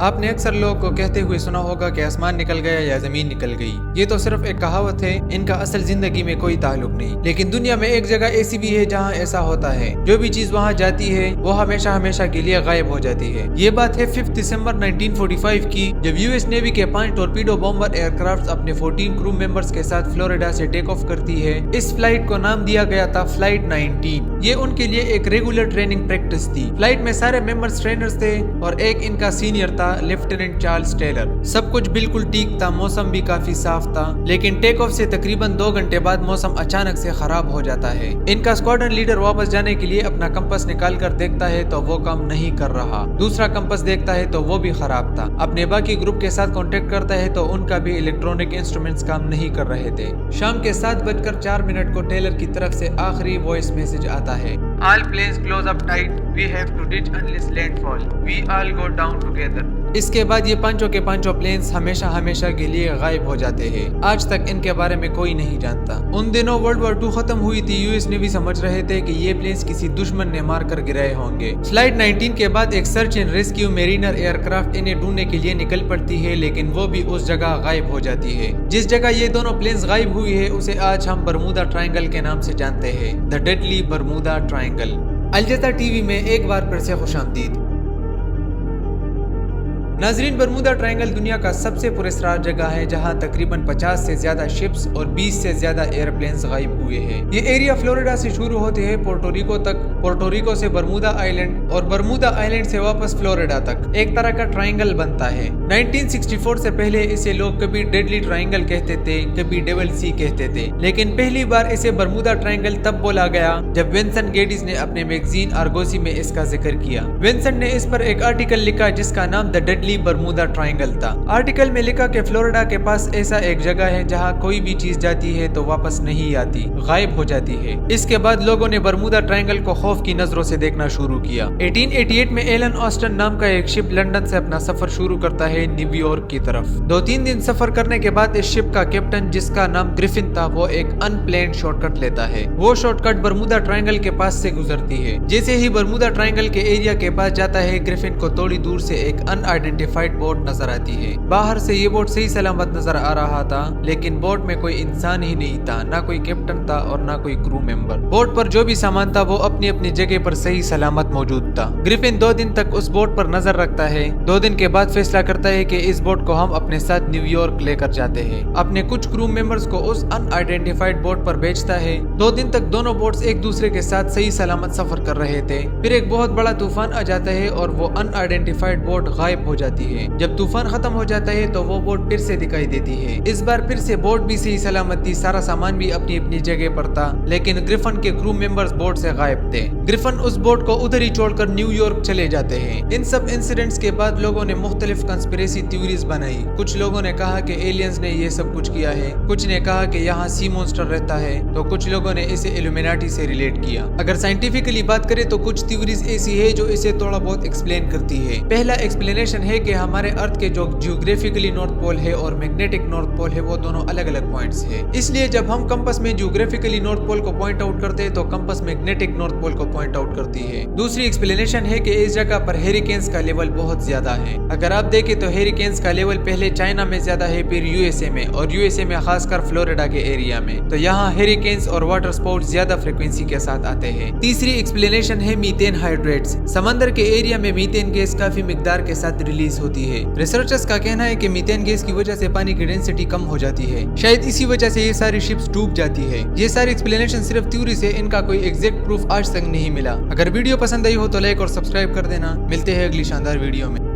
آپ نے اکثر لوگوں کو کہتے ہوئے سنا ہوگا کہ آسمان نکل گیا یا زمین نکل گئی. یہ تو صرف ایک کہاوت ہے، ان کا اصل زندگی میں کوئی تعلق نہیں. لیکن دنیا میں ایک جگہ ایسی بھی ہے جہاں ایسا ہوتا ہے. جو بھی چیز وہاں جاتی ہے وہ ہمیشہ ہمیشہ کے لیے غائب ہو جاتی ہے. یہ بات ہے 5 دسمبر 1945 کی، جب یو ایس نیوی کے 5 ٹورپیڈو بمبر ایئر کرافٹ اپنے 14 کرو ممبرز کے ساتھ فلوریڈا سے ٹیک آف کرتی ہے. اس فلائٹ کو نام دیا گیا تھا فلائٹ 19. یہ ان کے لیے ایک ریگولر ٹریننگ پریکٹس تھی. فلائٹ میں سارے ممبرز ٹرینرز تھے اور ایک ان کا سینئر تھا لیفٹیننٹ چارلز ٹیلر. سب کچھ بالکل ٹھیک تھا، موسم بھی کافی صاف تھا، لیکن ٹیک آف سے تقریباً 2 گھنٹے بعد موسم اچانک سے خراب ہو جاتا ہے. ان کا اسکواڈرن لیڈر واپس جانے کے لیے اپنا کمپس نکال کر دیکھتا ہے تو وہ کام نہیں کر رہا. دوسرا کمپس دیکھتا ہے تو وہ بھی خراب تھا. اپنے باقی گروپ کے ساتھ کانٹیکٹ کرتا ہے تو ان کا بھی الیکٹرونک انسٹرومنٹس کام نہیں کر رہے تھے. شام کے 7:04 کو ٹیلر کی طرف سے آخری وائس میسج آتا ہے: All planes close up tight. We have to ditch unless landfall. We all go down together. اس کے بعد یہ پانچوں کے پانچوں پلینز ہمیشہ ہمیشہ کے لیے غائب ہو جاتے ہیں. آج تک ان کے بارے میں کوئی نہیں جانتا. ان دنوں ورلڈ وار 2 ختم ہوئی تھی. یو ایس نیوی سمجھ رہے تھے کہ یہ پلینز کسی دشمن نے مار کر گرائے ہوں گے. فلائٹ 19 کے بعد ایک search and rescue mariner aircraft انہیں ڈھونڈنے کے لیے نکل پڑتی ہے، لیکن وہ بھی اس جگہ غائب ہو جاتی ہے. جس جگہ یہ دونوں پلینز غائب ہوئی ہے اسے آج ہم برمودا ٹرائنگل کے نام سے جانتے ہیں، the deadly Bermuda triangle. Al Jazeera T V میں ایک بار پھر سے خوش آمدید. ناظرین، برمودا ٹرائنگل دنیا کا سب سے پراسرار جگہ ہے جہاں تقریباً 50 سے زیادہ شپس اور 20 سے زیادہ ایئر پلینز غائب ہوئے ہیں. یہ ایریا فلوریڈا سے شروع ہوتے ہیں پورٹوریکو تک، پورٹوریکو سے برمودا آئیلینڈ اور برمودا آئیلینڈ سے واپس فلوریڈا تک. ایک طرح کا ٹرائنگل بنتا ہے. 1964 سے پہلے اسے لوگ کبھی ڈیڈلی ٹرائنگل کہتے تھے، کبھی ڈیول سی کہتے تھے، لیکن پہلی بار اسے برمودا ٹرائنگل تب بولا گیا جب وینسن گیڈیز نے اپنے میگزین آرگوسی میں اس کا ذکر کیا. وینسن نے اس پر ایک آرٹیکل لکھا جس کا نام دا ڈیڈلی برمودا ٹرائنگل تھا. آرٹیکل میں لکھا کہ فلوریڈا کے پاس ایسا ایک جگہ ہے جہاں کوئی بھی چیز جاتی ہے تو واپس نہیں آتی، غائب ہو جاتی ہے. اس کے بعد لوگوں نے برمودا ٹرائنگل کو خوف کی نظروں سے دیکھنا شروع کیا. 1888 میں ایلن آسٹن نام کا ایک شپ لندن سے اپنا سفر شروع کرتا ہے نیو یارک کی طرف. 2-3 دن سفر کرنے کے بعد اس شپ کا کیپٹن جس کا نام گرفن تھا وہ ایک ان پلانڈ شارٹ کٹ لیتا ہے. وہ شارٹ کٹ برمودا ٹرائنگل کے پاس سے گزرتی ہے. جیسے ہی برمودا ٹرائنگل کے ایریا کے پاس جاتا ہے گرفن کو تھوڑی دور سے ایک ان آئیڈینٹیفائڈ بوٹ نظر آتی ہے. باہر سے یہ بوٹ صحیح سلامت نظر آ رہا تھا، لیکن بوٹ میں کوئی انسان ہی نہیں تھا، نہ کوئی کیپٹن تھا اور نہ کوئی کرو ممبر. بوٹ پر جو بھی سامان تھا وہ اپنی اپنی جگہ پر صحیح سلامت موجود تھا. گرفن 2 دن تک اس بوٹ پر نظر رکھتا ہے. 2 دن کے بعد فیصلہ کرتا ہے کہ اس بوٹ کو ہم اپنے ساتھ نیو یارک لے کر جاتے ہیں. اپنے کچھ کرو ممبرز کو اس ان آئیڈینٹیفائڈ بوٹ پر بھیجتا ہے. 2 دن تک دونوں بوٹس ایک دوسرے کے ساتھ صحیح سلامت سفر کر رہے تھے. پھر ایک بہت بڑا طوفان آ جاتا ہے اور وہ ان آئیڈینٹیفائڈ بوٹ غائب ہو جاتی ہے. جب طوفان ختم ہو جاتا ہے تو وہ بوٹ پھر سے دکھائی دیتی ہے. اس بار پھر سے بوٹ بھی صحیح سلامت تھی، سارا سامان بھی اپنی اپنی جگہ پر تھا، لیکن گرفن کے کرو ممبرز بوٹ سے غائب تھے. گرفن اس بوٹ کو ادھر ہی چھوڑ کر نیو یارک چلے جاتے ہیں. ان سب انسیڈنٹس کے بعد لوگوں نے مختلف کنسپریسی تھیوریز بنائی. کچھ لوگوں نے کہا کہ ایلینز نے یہ سب کچھ کیا ہے، کچھ نے کہا کہ یہاں سی مونسٹر رہتا ہے، تو کچھ لوگوں نے اسے ایلومیناٹی سے ریلیٹ کیا. اگر سائنٹیفکلی بات کریں تو کچھ تھیوریز ایسی ہے جو اسے تھوڑا بہت ایکسپلین کرتی ہے. پہلا ایکسپلینیشن ہے کہ ہمارے ارتھ کے جو جیوگرافیکلی نارتھ پول ہے اور میگنیٹک نارتھ پول ہے وہ دونوں الگ الگ پوائنٹس ہیں. اس لیے جب ہم کمپس میں جیوگرافیکلی نارتھ پول کو پوائنٹ آؤٹ کرتے ہیں تو کمپس میگنیٹک نارتھ پول کو پوائنٹ آؤٹ کرتی ہے. دوسری ایکسپلینیشن ہے کہ اس جگہ پر ہیریکینز کا لیول بہت زیادہ ہے. اگر آپ دیکھیں تو ہیریکینز کا لیول پہلے چائنا میں زیادہ ہے، پھر یو ایس اے میں، اور یو ایس اے میں خاص کر فلوریڈا کے ایریا میں. تو یہاں ہیریکینز اور واٹر سپورٹس زیادہ فریکوینسی کے ساتھ آتے ہیں. تیسری ایکسپلینیشن ہے میتین ہائیڈریٹس. سمندر کے ایریا میں میتین گیس کافی مقدار کے ساتھ ریلیز ہوتی ہے. ریسرچرز کا کہنا ہے کہ میتین گیس کی وجہ سے پانی کی ڈینسٹی کم ہو جاتی ہے. شاید اسی وجہ سے یہ ساری شپس ڈوب جاتی ہے. یہ ساری ایکسپلینیشن صرف تھیوری سے، ان کا کوئی ایگزیکٹ پروف آج تک نہیں ملا. اگر ویڈیو پسند آئی ہو تو لائک اور سبسکرائب کر دینا. ملتے ہیں اگلی شاندار ویڈیو میں.